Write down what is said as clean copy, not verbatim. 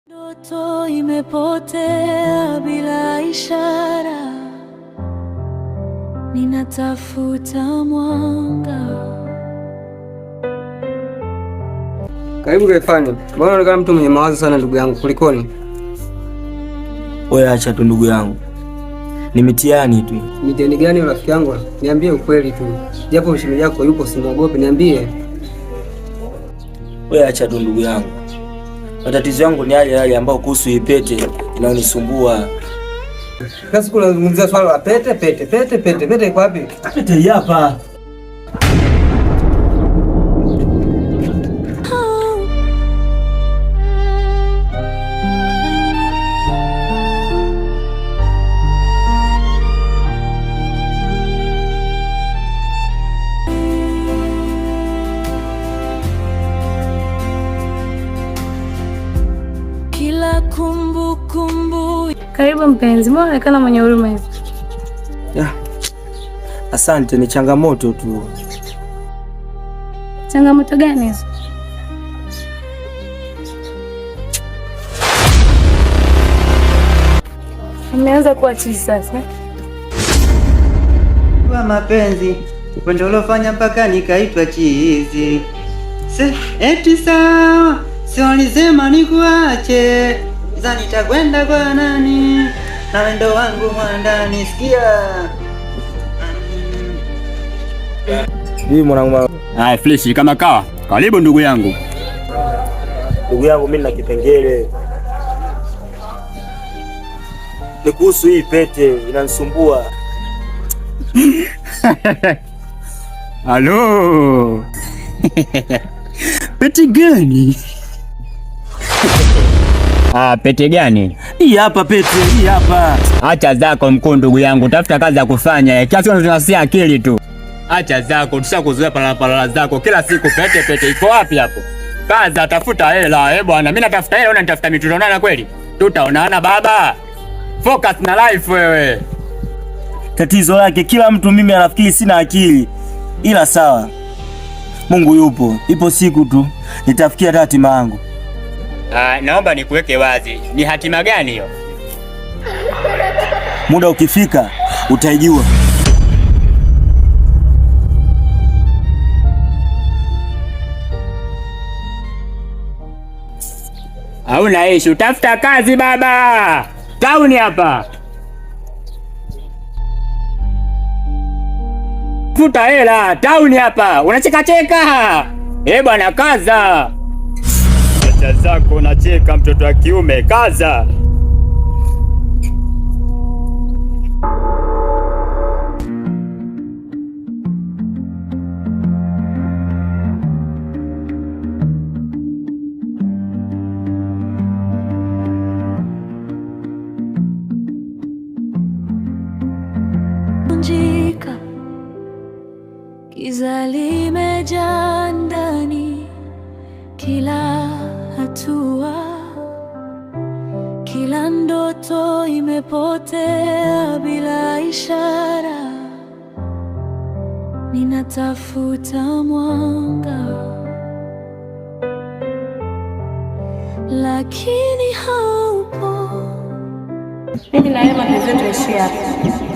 Ndoto imepotea bila ishara, ninatafuta mwanga. Karibu Rayvanny. Mbona unaonekana mtu mwenye mawazo sana ndugu yangu, kulikoni? Wewe acha tu ndugu yangu, ni mitihani tu. Mitihani gani rafiki yangu? Niambie ukweli tu, japo mshemeji yako yupo, simwogope, niambie. Wewe acha tu ndugu yangu, matatizo yangu ni yale ambayo kuhusu hii pete inaonisumbua. Sasa unazungumzia swala la pete. Pete iko wapi? Pete hapa. Karibu mpenzi, mbona unaonekana mwenye huruma hivi? Asante, ni changamoto tu. Changamoto gani hizo? Umeanza kuwa chizi sasa. Kwa mapenzi upendo uliofanya mpaka nikaitwa chizi. Eti sawa, sio nisema nikuache, za nitakwenda kwa nani na wendo wangu mwandani, sikia. Hii mwanangu. Hai fresh kama kawa. Karibu ndugu yangu. Ndugu yangu, mimi na kipengele. Ni kuhusu hii pete inanisumbua. Halo. Pete gani? Pete gani? Hii hapa pete, hii hapa. Acha zako mkuu ndugu yangu, tafuta kazi ya kufanya. Kiasi tunasia akili tu. Acha zako, tushakuzoea pala zako. Kila siku pete iko wapi hapo? Kaza, tafuta hela. Bwana, mimi natafuta hela, unanitafuta mimi, tutaonana kweli? Tutaonana baba. Focus na life wewe. Tatizo lake kila mtu mimi anafikiri sina akili. Ila sawa. Mungu yupo. Ipo siku tu nitafikia hatima yangu. Naomba nikuweke wazi. Ni hatima gani hiyo? Muda ukifika utaijua. Hauna issue, tafuta kazi baba. Tauni hapa. Futa hela, tauni hapa. Unacheka. Bwana kaza. Acha zako unacheka mtoto wa kiume, kaza. Giza limejaa ndani, kila hatua, kila ndoto imepotea bila ishara. Ninatafuta mwanga, lakini haupo. Mimi na yeye mapenzi yetu yaishia hapa.